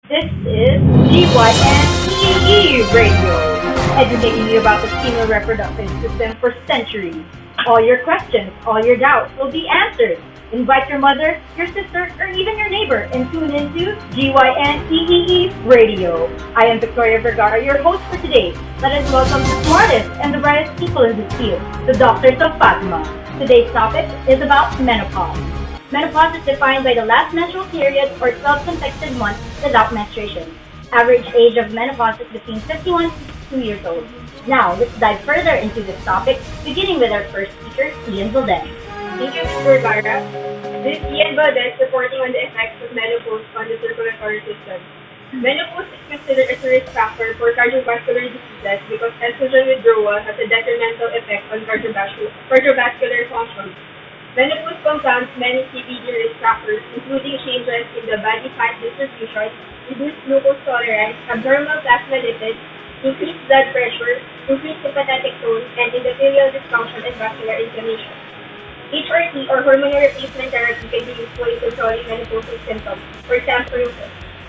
This is GYNE Radio, educating you about the female reproductive system for centuries. All your questions, all your doubts will be answered. Invite your mother, your sister, or even your neighbor and tune into GYNE Radio. I am Victoria Vergara, your host for today. Let us welcome the smartest and the brightest people in this field, the doctors of Fatima. Today's topic is about menopause. Menopause is defined by the last menstrual period or 12 consecutive months without menstruation. Average age of menopause is between 51 to 2 years old. Now, let's dive further into this topic, beginning with our first speaker, Ian VALDEZ. Thank you, Mr. Vergara. This is Ian VALDEZ reporting on the effects of menopause on the circulatory system. Menopause is considered as a risk factor for cardiovascular diseases because estrogen withdrawal has a detrimental effect on cardiovascular function. Menopause compounds many CVD risk factors, including changes in the body fat distribution, reduced glucose tolerance, abnormal plasma lipids, increased blood pressure, increased sympathetic tone, and endothelial dysfunction and vascular inflammation. HRT or hormone replacement therapy can be useful in controlling menopausal symptoms. For example,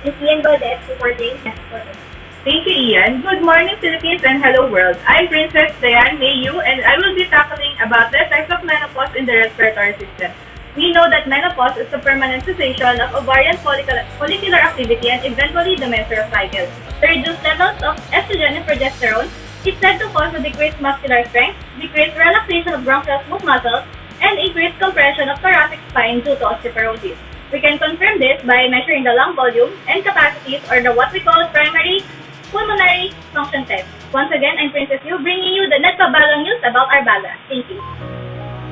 this is Ian VALDEZ reporting next quarter. Thank you, Ian. Good morning, Philippines, and hello, world. I'm Princess Dianne Mayu, and I will be tackling about the effects of menopause in the respiratory system. We know that menopause is the permanent cessation of ovarian follicular activity and eventually the menstrual cycle. The reduced levels of estrogen and progesterone is said to cause a decreased muscular strength, decreased relaxation of bronchial smooth muscles, and increased compression of thoracic spine due to osteoporosis. We can confirm this by measuring the lung volume and capacities, or what we call primary pulmonary function test. Once again, I'm Princess Yu, bringing you the nagbabalang news about our baga. Thank you.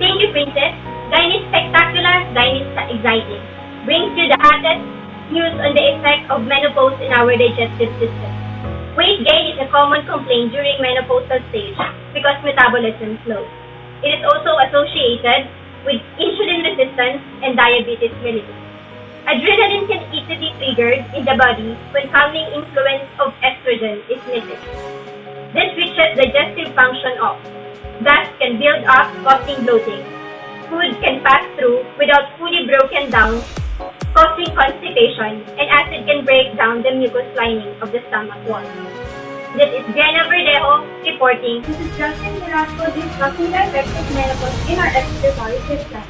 Thank you, Princess. GYNE is spectacular, GYNE is exciting. Brings you the hottest news on the effect of menopause in our digestive system. Weight gain is a common complaint during menopausal stage because metabolism slows. It is also associated with insulin resistance and diabetes mellitus. Adrenaline can easily be triggered in the body when calming influence of estrogen is missing. This switches digestive function off. Gas can build up, causing bloating. Food can pass through without fully broken down, causing constipation, and acid can break down the mucous lining of the stomach wall. This is VERDEJO reporting. This is Justin VELASCO discussing the effects of menopause in our respiratory system.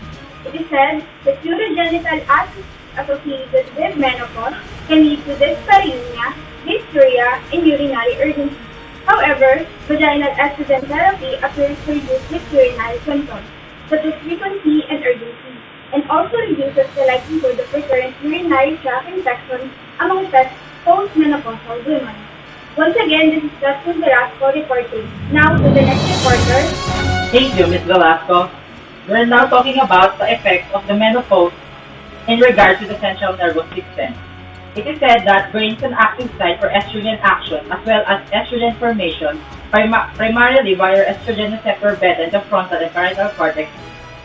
It is said that urogenital acids associated with menopause can lead to dyspareunia, dysuria, and urinary urgency. However, vaginal estrogen therapy appears to reduce these urinary symptoms, such as frequency and urgency, and also reduces the likelihood of recurrent urinary tract infections among postmenopausal women. Once again, this is Justin Velasco reporting. Now to the next reporter. Thank you, Ms. Velasco. We're now talking about the effects of the menopause in regard to the central nervous system. It is said that brain is an active site for estrogen action as well as estrogen formation, primarily via estrogen receptor beta in the frontal and parietal cortex,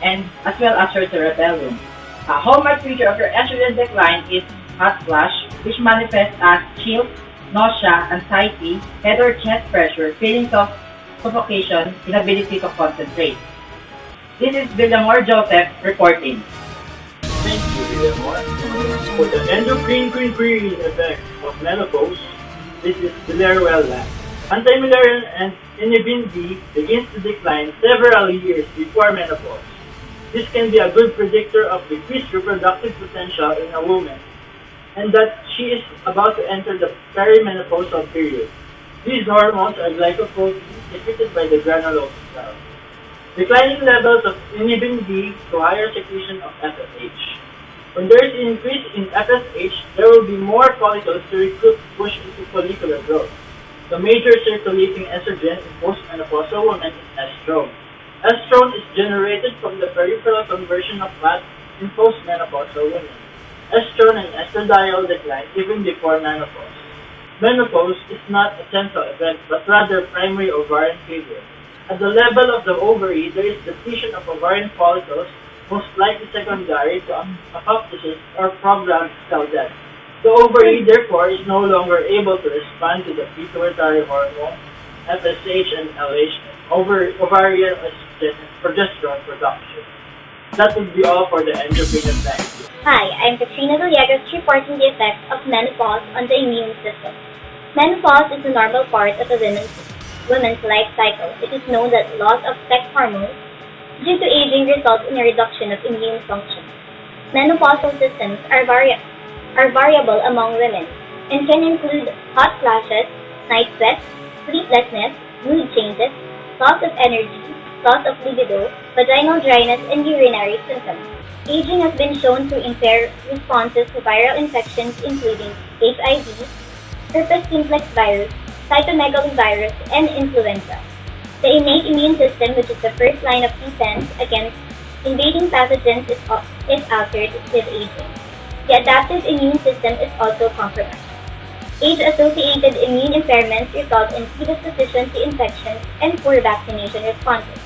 and as well as your cerebellum. A hallmark feature of your estrogen decline is hot flash, which manifests as chills, nausea, anxiety, head or chest pressure, feelings of suffocation, inability to concentrate. This is VILLAMOR Joseph reporting. Thank you, Villamor. For the endocrine effect of menopause, this is Villaruel lab. Anti-Müllerian and inhibin B begins to decline several years before menopause. This can be a good predictor of decreased reproductive potential in a woman, and that she is about to enter the perimenopausal period. These hormones are glycoproteins secreted by the granulose cells. Declining levels of inhibin B to higher secretion of FSH. When there is an increase in FSH, there will be more follicles to recruit push into follicular growth. The major circulating estrogen in postmenopausal women is estrone. Estrone is generated from the peripheral conversion of fat in postmenopausal women. Estrone and estradiol decline even before menopause. Menopause is not a central event, but rather primary ovarian failure. At the level of the ovary, there is depletion of ovarian follicles, most likely secondary to apoptosis or programmed cell death. The ovary, therefore, is no longer able to respond to the pituitary hormone, FSH and LH, ovarian estrogen and progesterone production. That would be all for the endocrine effects. Hi, I'm Katrina Villegas reporting the effects of menopause on the immune system. Menopause is a normal part of a woman's life cycle. It is known that loss of sex hormones due to aging results in a reduction of immune function. Menopausal symptoms are variable among women and can include hot flashes, night sweats, sleeplessness, mood changes, loss of energy, loss of libido, vaginal dryness, and urinary symptoms. Aging has been shown to impair responses to viral infections including HIV, herpes simplex virus, cytomegalovirus, and influenza. The innate immune system, which is the first line of defense against invading pathogens, is altered with aging. The adaptive immune system is also compromised. Age-associated immune impairments result in predisposition to infections and poor vaccination responses,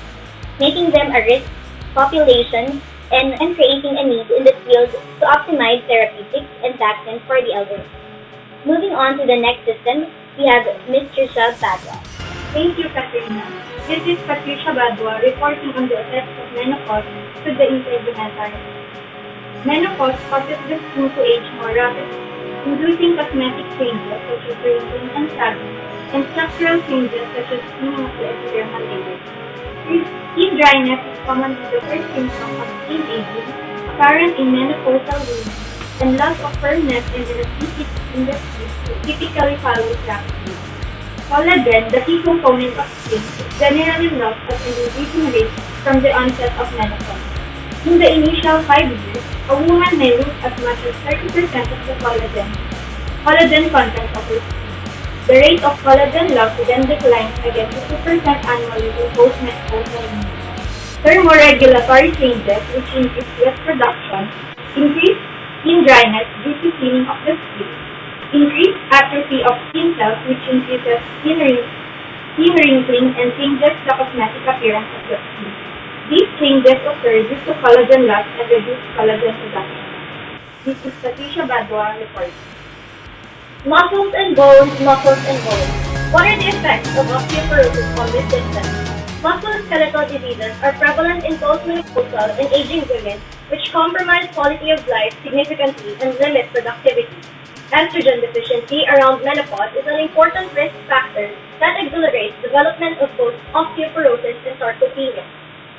making them a risk population and creating a need in the field to optimize therapeutics and vaccines for the elderly. Moving on to the next system, we have Ms. Trisha Badua. Thank you, Katrina. This is Patricia Badua reporting on the effects of menopause to the integumentary. Menopause causes the skin to age more rapidly, inducing cosmetic changes such as wrinkling and sagging, and structural changes such as thinning of the epidermal layer. Skin dryness is commonly the first symptom of skin aging, apparent in menopausal women, and loss of firmness and elasticity in the skin typically follows rapidly. Collagen, the key component of skin, is generally lost at an increasing rate from the onset of menopause. In the initial 5 years, a woman may lose as much as 30% of the collagen content of her skin. The rate of collagen loss then declines again to 2% annually in postmenopausal women. Thermoregulatory changes, which increase sweat production, increase skin dryness due to thinning of the skin, increased atrophy of skin cells, which increases skin wrinkling and changes the cosmetic appearance of the skin. These changes occur due to collagen loss and reduced collagen production. This is Patricia Badua reporting. Muscles and bones, muscles and bones. What are the effects of osteoporosis on this system? Musculoskeletal diseases are prevalent in postmenopausal and aging women, which compromise quality of life significantly and limit productivity. Estrogen deficiency around menopause is an important risk factor that accelerates development of both osteoporosis and sarcopenia.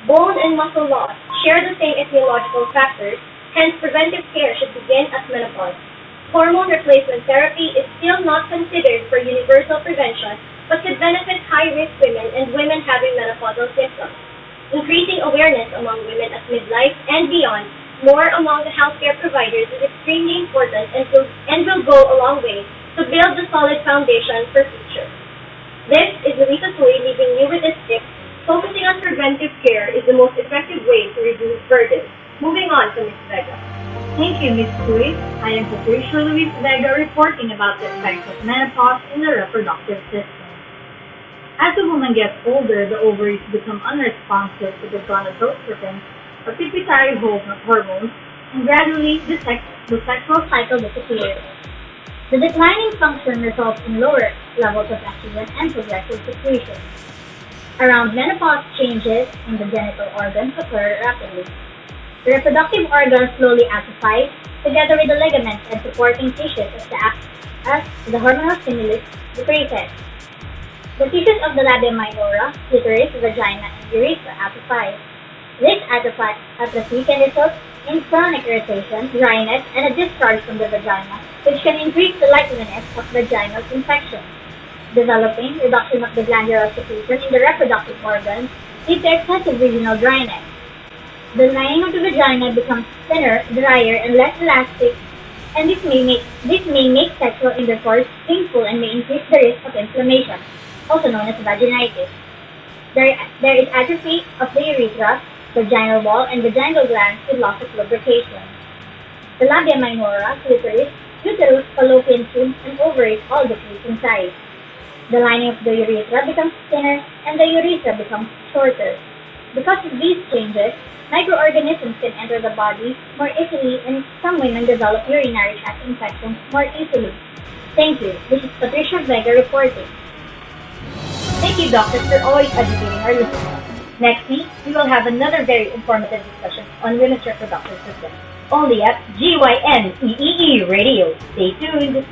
Bone and muscle loss share the same etiological factors, hence preventive care should begin at menopause. Hormone replacement therapy is still not considered for universal prevention, but could benefit high-risk women and women having menopausal symptoms. Increasing awareness among women at midlife and beyond, more among the healthcare providers, is extremely important and will go a long way to build the solid foundation for future. This is LUISA leaving you with this tip. Focusing on preventive care is the most effective way to reduce burden. Moving on to Ms. Vega. Thank you, Ms. Louise. I am Patricia Louise Vega reporting about the effects of menopause in the reproductive system. As a woman gets older, the ovaries become unresponsive to the gonadotropin, or pituitary hormones, and gradually the sexual cycle disappears. The declining function results in lower levels of estrogen and progressive secretion. Around menopause, changes in the genital organs occur rapidly. The reproductive organs slowly atrophy, together with the ligaments and supporting tissues as the hormonal stimulus decreases. The tissues of the labia minora, clitoris, vagina, and urethra atrophy. This atrophy can result in chronic irritation, dryness, and a discharge from the vagina, which can increase the likeliness of vaginal infection. Developing reduction of the glandular secretion in the reproductive organs leads to excessive vaginal dryness. The lining of the vagina becomes thinner, drier, and less elastic, and this may make sexual intercourse painful and may increase the risk of inflammation, also known as vaginitis. There is atrophy of the urethra, vaginal wall, and vaginal glands with loss of lubrication. The labia minora, clitoris, uterus, fallopian tubes, and ovaries all decrease in size. The lining of the urethra becomes thinner, and the urethra becomes shorter. Because of these changes, microorganisms can enter the body more easily, and some women develop urinary tract infections more easily. Thank you. This is Patricia Vega reporting. Thank you, doctors, for always educating our listeners. Next week, we will have another very informative discussion on women's reproductive system, only at GYNE Radio. Stay tuned.